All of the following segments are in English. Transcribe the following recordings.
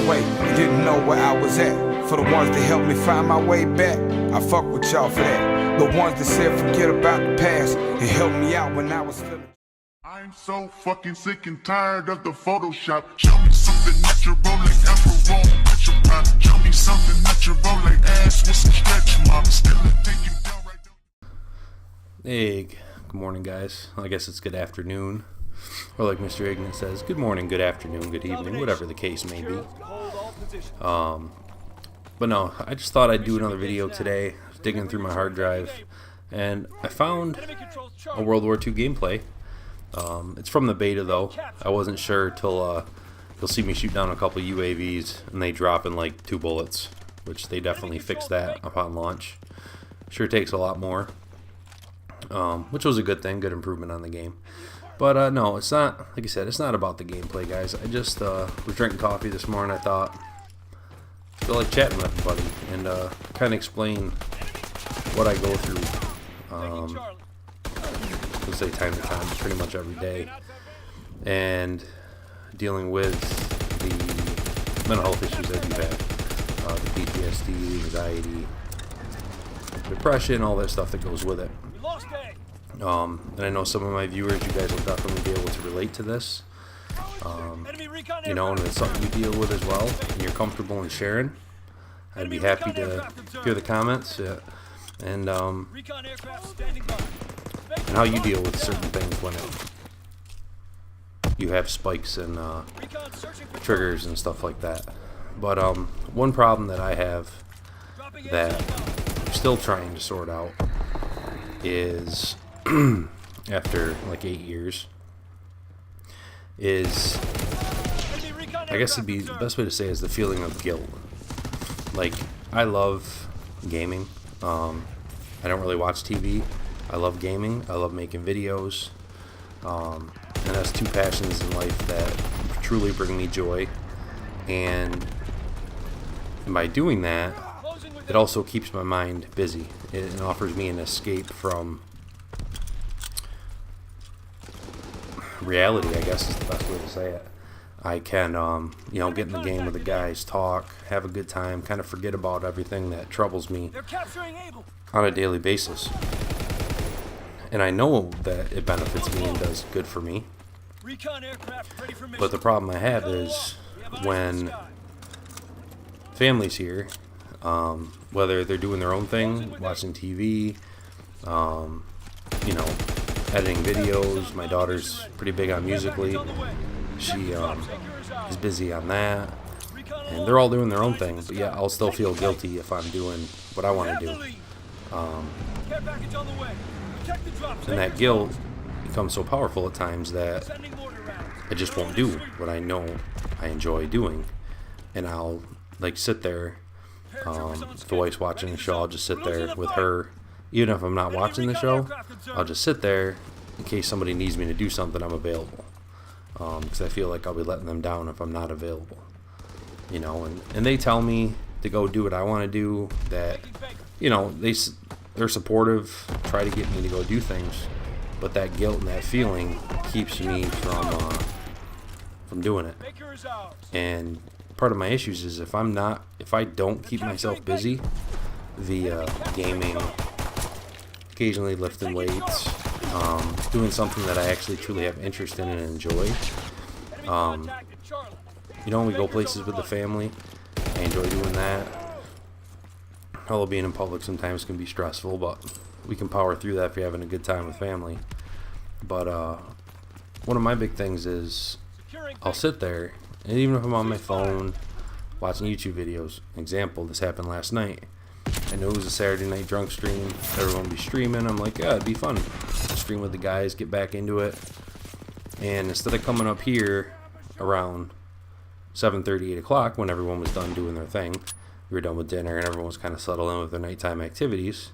way and didn't know where I was at. For the ones that helped me find my way back, I fuck with y'all for that. The ones that said forget about the past and helped me out when I was feeling. I'm so fucking sick and tired of the Photoshop. Show me something natural like Afro with your pride. Show me something natural like ass with some stretch marks. Still take you down right down. Hey, good morning, guys. I guess it's good afternoon. Or like Mr. Ignan says, good morning, good afternoon, good evening, whatever the case may be. But no, I just thought I'd do another video today, digging through my hard drive, and I found a World War II gameplay. It's from the beta though. I wasn't sure till you'll see me shoot down a couple UAVs and they drop in like 2 bullets, which they definitely fixed that upon launch. Sure takes a lot more, which was a good thing, good improvement on the game. But no, it's not, like I said, it's not about the gameplay, guys. I just was drinking coffee this morning. I thought, I feel like chatting with everybody and kind of explain what I go through. Let's say time to time, pretty much every day, and dealing with the mental health issues that you have, the PTSD, anxiety, depression, all that stuff that goes with it. And I know some of my viewers, you guys will definitely be able to relate to this. You know, and it's something you deal with as well, and you're comfortable in sharing. I'd be happy to hear the comments, and how you deal with certain things when you have spikes and triggers and stuff like that. But one problem that I have that I'm still trying to sort out is after like 8 years is, I guess it'd be the best way to say is the feeling of guilt. Like, I love gaming. I don't really watch TV. I love gaming. I love making videos. And that's 2 passions in life that truly bring me joy. And by doing that, it also keeps my mind busy. It offers me an escape from reality, I guess is the best way to say it. I can, you know, get in the game with the guys, talk, have a good time, kind of forget about everything that troubles me on a daily basis. And I know that it benefits me and does good for me. But the problem I have is when family's here, whether they're doing their own thing, watching TV, you know, editing videos. My daughter's pretty big on Musical.ly. She is busy on that. And they're all doing their own thing, but yeah, I'll still feel guilty if I'm doing what I want to do. And that guilt becomes so powerful at times that I just won't do what I know I enjoy doing. And I'll like sit there, if the wife's watching the show, I'll just sit there with her. Even if I'm not watching the show, I'll just sit there in case somebody needs me to do something, I'm available. Because I feel like I'll be letting them down if I'm not available. You know, and they tell me to go do what I want to do, that, you know, they're supportive, try to get me to go do things, but that guilt and that feeling keeps me from doing it. And part of my issues is if I don't keep myself busy via gaming, occasionally lifting weights, doing something that I actually truly have interest in and enjoy. You know, we go places with the family. I enjoy doing that. Although being in public sometimes can be stressful, but we can power through that if you're having a good time with family. But one of my big things is I'll sit there, and even if I'm on my phone watching YouTube videos, example, this happened last night. I know it was a Saturday night drunk stream, everyone would be streaming. I'm like, yeah, it'd be fun. Stream with the guys, get back into it. And instead of coming up here around 7:30, 8 o'clock when everyone was done doing their thing, we were done with dinner and everyone was kind of settled in with their nighttime activities,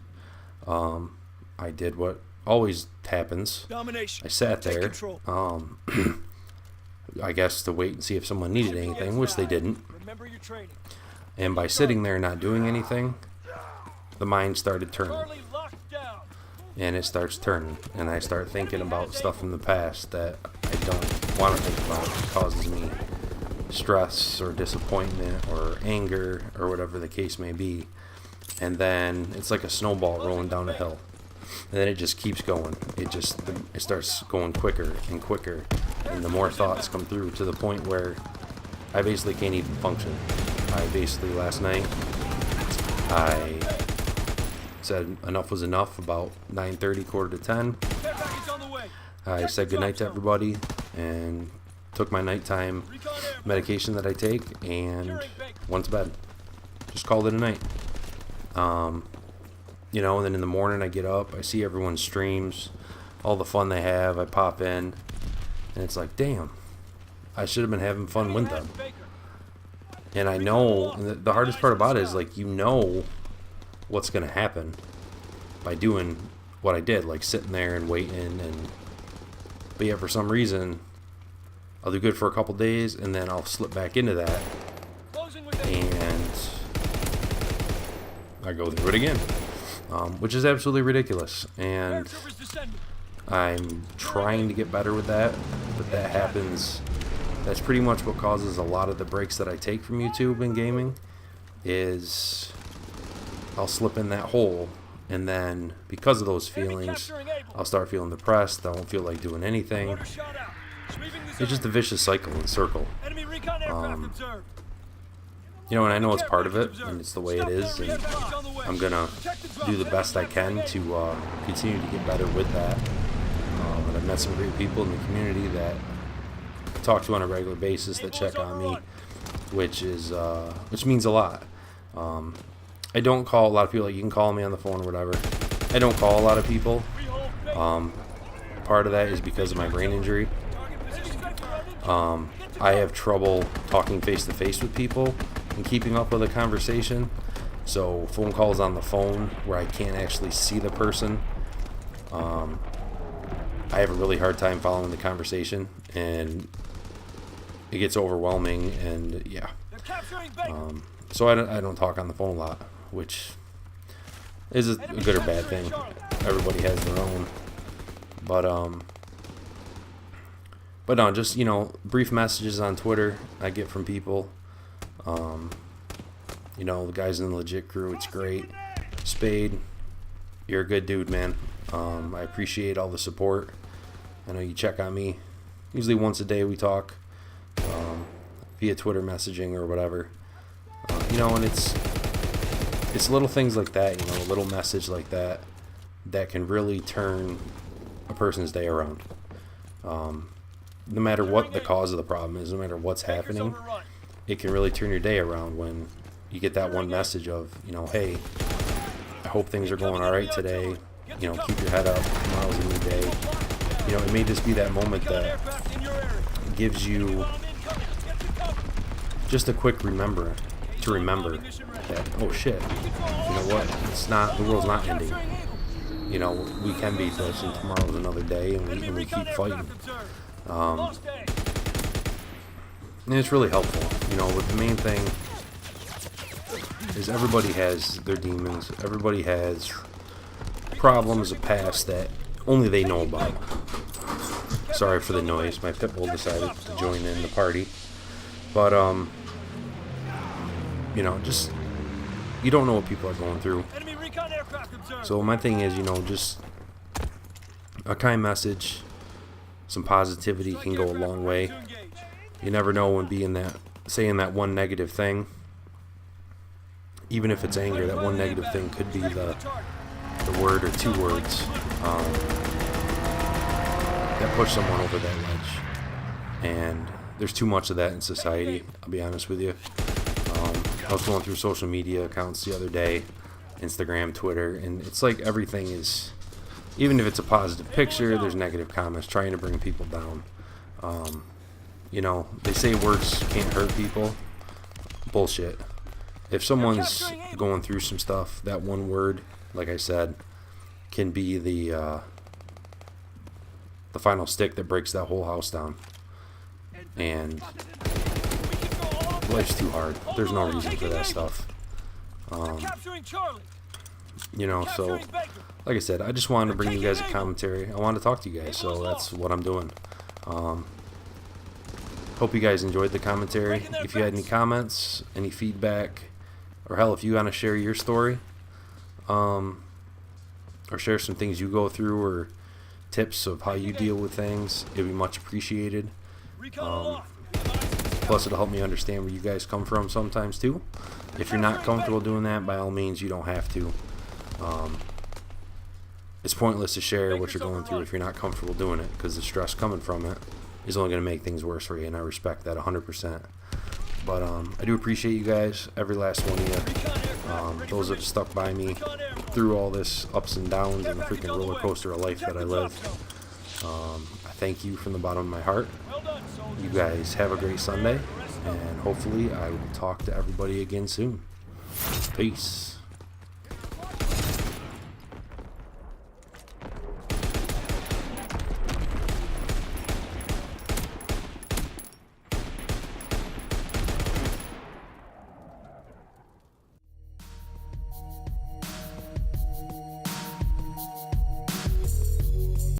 I did what always happens. I sat there, I guess to wait and see if someone needed anything, which they didn't. And by sitting there not doing anything, the mind started turning. And it starts turning, and I start thinking about stuff from the past that I don't want to think about. It causes me stress or disappointment or anger or whatever the case may be. And then it's like a snowball rolling down a hill. And then it just keeps going. It starts going quicker and quicker. And the more thoughts come through to the point where I basically can't even function. Last night, I said enough was enough about 9:30, quarter to 10. I said goodnight to everybody and took my nighttime medication that I take and went to bed. Just called it a night. You know, and then in the morning I get up, I see everyone's streams, all the fun they have, I pop in, and it's like, damn, I should have been having fun with them. And I know, and the hardest part about it is, like, you know what's going to happen by doing what I did, like sitting there and waiting, but yet for some reason, I'll do good for a couple days, and then I'll slip back into that, and I go through it again, which is absolutely ridiculous, and I'm trying to get better with that, but that happens. That's pretty much what causes a lot of the breaks that I take from YouTube and gaming, is I'll slip in that hole, and then because of those feelings, I'll start feeling depressed, I won't feel like doing anything. It's just a vicious cycle and circle. You know, and I know it's part of it, and it's the way it is, and I'm gonna do the best I can to continue to get better with that. And I've met some great people in the community that I talk to on a regular basis that check on me, which means a lot. I don't call a lot of people. Like, you can call me on the phone or whatever. I don't call a lot of people. Part of that is because of my brain injury. I have trouble talking face to face with people and keeping up with a conversation. So phone calls on the phone where I can't actually see the person, I have a really hard time following the conversation, and it gets overwhelming, and yeah. So I don't talk on the phone a lot, which is a good or bad thing. Everybody has their own. But no, just, you know, brief messages on Twitter I get from people. You know, the guys in the Legit crew, it's great. Spade, you're a good dude, man. I appreciate all the support. I know you check on me. Usually once a day we talk via Twitter messaging or whatever. You know, and it's little things like that, you know, a little message like that that can really turn a person's day around. No matter what the cause of the problem is, no matter what's happening, it can really turn your day around when you get that one message of, you know, hey, I hope things are going all right today. You know, keep your head up. Tomorrow's a new day. You know, it may just be that moment that gives you just a quick remember that, oh shit, you know what? The world's not ending. You know, we can beat this, and tomorrow's another day, and we keep fighting. And it's really helpful. You know, the main thing is everybody has their demons. Everybody has problems of past that only they know about. Sorry for the noise. My pit bull decided to join in the party. But, you know, just, you don't know what people are going through. So my thing is, you know, just a kind message, some positivity can go a long way. You never know when saying that one negative thing, even if it's anger, that one negative thing could be the word or two words that push someone over that ledge. And there's too much of that in society, I'll be honest with you. I was going through social media accounts the other day, Instagram, Twitter, and it's like everything is, even if it's a positive picture, there's negative comments trying to bring people down. You know, they say words can't hurt people. Bullshit. If someone's going through some stuff, that one word, like I said, can be the final stick that breaks that whole house down. And life's too hard. There's no reason for that stuff. You know, so like I said, I just wanted to bring you guys a commentary. I wanted to talk to you guys, so that's what I'm doing. Hope you guys enjoyed the commentary. If you had any comments, any feedback, or hell, if you want to share your story, or share some things you go through, or tips of how you deal with things, it'd be much appreciated. Plus, it'll help me understand where you guys come from sometimes too. If you're not comfortable doing that, by all means, you don't have to. It's pointless to share what you're going through if you're not comfortable doing it, because the stress coming from it is only going to make things worse for you, and I respect that 100%. But I do appreciate you guys, every last one of you. Those that have stuck by me through all this ups and downs and the freaking roller coaster of life that I live. I thank you from the bottom of my heart. You guys have a great Sunday, and hopefully I will talk to everybody again soon. Peace.